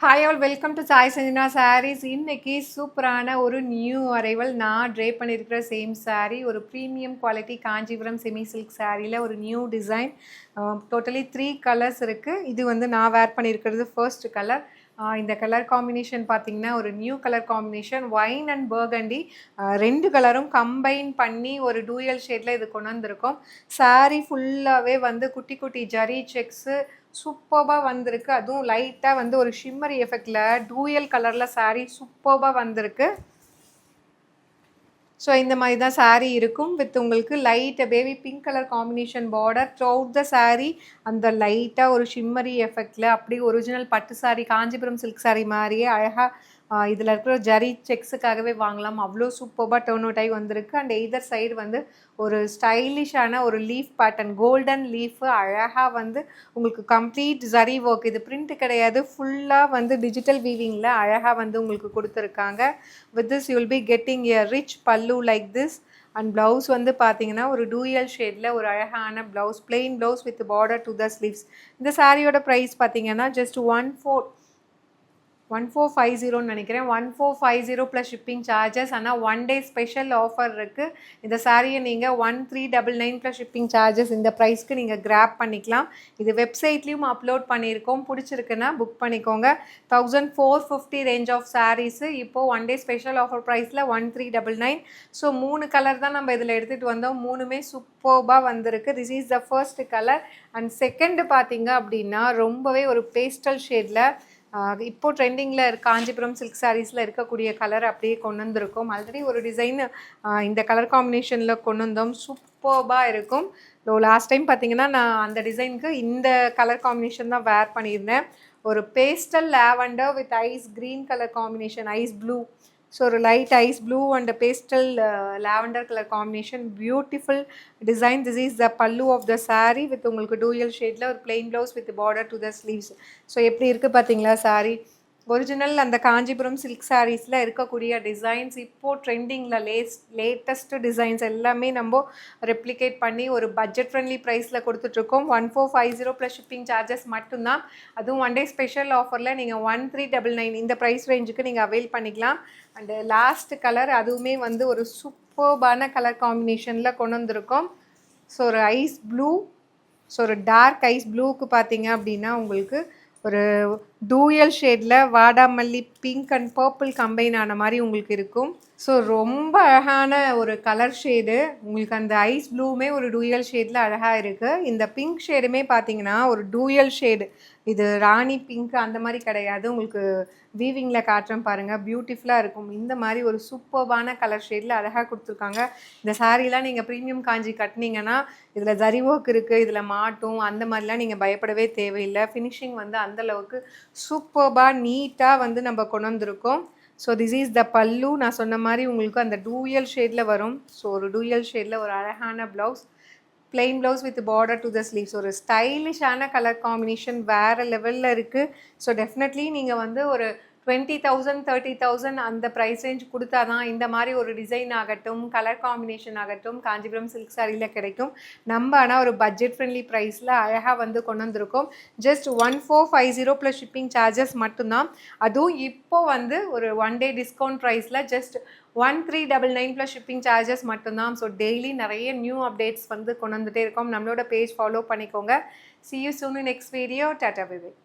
Hi all welcome to Sai Sanjana sarees. இன்னைக்கு சூப்பரான ஒரு நியூ அரைவல் நான் ட்ரே பண்ணியிருக்கிற சேம் சாரீ, ஒரு premium quality Kanchipuram semi silk சாரியில் ஒரு நியூ டிசைன். டோட்டலி 3 கலர்ஸ் இருக்குது. இது வந்து நான் வேர் பண்ணியிருக்கிறது ஃபர்ஸ்ட் கலர். இந்த கலர் காம்பினேஷன் பார்த்தீங்கன்னா ஒரு new colour combination, wine and burgundy ரெண்டு கலரும் கம்பைன் பண்ணி ஒரு டூயல் ஷேடில் இது கொண்டு வந்திருக்கோம். சாரீ ஃபுல்லாகவே வந்து குட்டி குட்டி ஜரி செக்ஸு சூப்பராக வந்திருக்கு. அதுவும் லைட்டாக வந்து ஒரு ஷிம்மரி எஃபெக்டில் டூயல் கலரில் சாரீ சூப்பராக வந்திருக்கு. ஸோ இந்த மாதிரி தான் சாரீ இருக்கும். வித் உங்களுக்கு light baby pink colour combination border throughout the sari. அந்த லைட்டாக ஒரு ஷிம்மரி எஃபெக்டில் அப்படியே ஒரிஜினல் பட்டு சாரீ காஞ்சிபுரம் சில்க் சாரீ மாதிரியே அழகாக இதில் இருக்கிற ஜரி செக்ஸுக்காகவே வாங்கலாம். அவ்வளோ சூப்பராக டர்ன் அவுட் ஆகி வந்திருக்கு. அண்ட் எய்தர் சைடு வந்து ஒரு ஸ்டைலிஷான ஒரு லீஃப் பேட்டர்ன், கோல்டன் லீஃபு அழகாக வந்து உங்களுக்கு கம்ப்ளீட் ஜரி ஒர்க். இது பிரிண்ட் கிடையாது, ஃபுல்லாக வந்து டிஜிட்டல் வீவிங்கில் அழகாக வந்து உங்களுக்கு கொடுத்துருக்காங்க. With this you will be getting a rich பல்லு லைக் திஸ். அண்ட் ப்ளவுஸ் வந்து பார்த்தீங்கன்னா ஒரு டூயல் ஷேடில் ஒரு அழகான blouse, plain blouse with border to the sleeves. இந்த சாரியோட ப்ரைஸ் பார்த்தீங்கன்னா ஜஸ்ட் 1450 நினைக்கிறேன். 1450 ப்ளஸ் ஷிப்பிங் சார்ஜஸ். ஆனால் 1 டே ஸ்பெஷல் ஆஃபர் இருக்குது. இந்த சாரியை நீங்கள் 1399 ப்ளஸ் ஷிப்பிங் சார்ஜஸ் இந்த ப்ரைஸ்க்கு நீங்கள் கிராப் பண்ணிக்கலாம். இது வெப்சைட்லேயும் அப்லோட் பண்ணியிருக்கோம். பிடிச்சிருக்குன்னா புக் பண்ணிக்கோங்க. 1450 ரேஞ்ச் ஆஃப் சாரீஸு இப்போது 1 டே ஸ்பெஷல் ஆஃபர் ப்ரைஸில் 1399. ஸோ 3 கலர் தான் நம்ம இதில் எடுத்துகிட்டு வந்தோம். 3மே சூப்பர்பாக வந்திருக்கு. This is the first colour. And second பார்த்தீங்க அப்படின்னா ரொம்பவே ஒரு பேஸ்டல் ஷேடில் இப்போது ட்ரெண்டிங்கில் காஞ்சிபுரம் சில்க் சாரீஸில் இருக்கக்கூடிய கலர் அப்படியே கொண்டு வந்திருக்கோம். ஆல்ரெடி ஒரு டிசைன் இந்த கலர் காம்பினேஷனில் கொண்டு வந்தோம். சூப்பர்பாக இருக்கும். ஸோ லாஸ்ட் டைம் பார்த்தீங்கன்னா நான் அந்த டிசைனுக்கு இந்த கலர் காம்பினேஷன் தான் வேர் பண்ணியிருந்தேன். ஒரு pastel lavender with ice green colour combination, ice blue. So ஒரு light ice blue and pastel lavender colour combination, beautiful design. This is the pallu of the sari with உங்களுக்கு டூயல் ஷேடில் ஒரு plain blouse with border to the sleeves. So எப்படி இருக்குது பார்த்தீங்களா sari? Original அந்த Kanchipuram silk சாரீஸில் இருக்கக்கூடிய டிசைன்ஸ் இப்போது ட்ரெண்டிங்கில் லேட்டஸ்ட் டிசைன்ஸ் எல்லாமே நம்ம ரெப்ளிகேட் பண்ணி ஒரு பட்ஜெட் ஃப்ரெண்ட்லி ப்ரைஸில் கொடுத்துட்ருக்கோம். 1450 ப்ளஸ் ஷிப்பிங் சார்ஜஸ் மட்டும்தான். அதுவும் 1 டே ஸ்பெஷல் ஆஃபரில் நீங்கள் 1399 இந்த ப்ரைஸ் ரேஞ்சுக்கு நீங்கள் அவைல் பண்ணிக்கலாம். அண்டு லாஸ்ட் கலர் அதுவுமே வந்து ஒரு சூப்பர்பான கலர் காம்பினேஷனில் கொண்டு வந்திருக்கோம். ஸோ ஒரு ஐஸ் ப்ளூ, ஸோ ஒரு டார்க் ஐஸ் ப்ளூவுக்கு பார்த்தீங்க அப்படின்னா உங்களுக்கு ஒரு டூயல் ஷேடில் வாடாமல்லி பிங்க் அண்ட் பர்பிள் கம்பைன் ஆன மாதிரி உங்களுக்கு இருக்கும். ஸோ ரொம்ப அழகான ஒரு கலர் ஷேடு. உங்களுக்கு அந்த ஐஸ் ப்ளூவுமே ஒரு டூயல் ஷேடில் அழகாக இருக்குது. இந்த பிங்க் ஷேடுமே பார்த்தீங்கன்னா ஒரு டூயல் ஷேடு. இது ராணி பிங்க் அந்த மாதிரி கிடையாது. உங்களுக்கு வீவிங்கில் காட்டுறேன் பாருங்கள், பியூட்டிஃபுல்லாக இருக்கும். இந்த மாதிரி ஒரு சூப்பர்பான கலர் ஷேடில் அழகாக கொடுத்துருக்காங்க. இந்த சாரீலாம் நீங்கள் ப்ரீமியம் காஞ்சி கட்டினீங்கன்னா இதில் ஜரி ஒர்க் இருக்குது, இதில் மாட்டும், அந்த மாதிரிலாம் நீங்கள் பயப்படவே தேவையில்லை. ஃபினிஷிங் வந்து அந்தளவுக்கு சூப்பர்பாக நீட்டாக வந்து நம்ம கொண்டு வந்திருக்கோம். ஸோ திஸ் இஸ் த பல்லு. நான் சொன்ன மாதிரி உங்களுக்கு அந்த டூயல் ஷேடில் வரும். ஸோ ஒரு டூயல் ஷேடில் ஒரு அழகான blouse, plain blouse with border to the sleeves. ஒரு ஸ்டைலிஷான கலர் காம்பினேஷன் வேறு லெவலில் இருக்குது. ஸோ டெஃபினெட்லி நீங்கள் வந்து ஒரு 20,000 30,000 அந்த ப்ரைஸ் ரேஞ்ச் கொடுத்தா தான் இந்த மாதிரி ஒரு டிசைன் ஆகட்டும், கலர் காம்பினேஷன் ஆகட்டும் காஞ்சிபுரம் சில்க் சாரியில் கிடைக்கும். நம்ம ஆனால் ஒரு பட்ஜெட் ஃப்ரெண்ட்லி ப்ரைஸில் அழகாக வந்து கொண்டு வந்திருக்கோம். ஜஸ்ட் 1450 ப்ளஸ் ஷிப்பிங் சார்ஜஸ் மட்டும்தான். அதுவும் இப்போ வந்து ஒரு 1 டே டிஸ்கவுண்ட் ப்ரைஸில் ஜஸ்ட் 1399 ப்ளஸ் ஷிப்பிங் சார்ஜஸ் மட்டும்தான். ஸோ டெய்லி நிறைய நியூ அப்டேட்ஸ் வந்து கொண்டு வந்துகிட்டே இருக்கோம். நம்மளோட பேஜ் ஃபாலோ பண்ணிக்கோங்க. See you soon in next video. Tata, bye bye.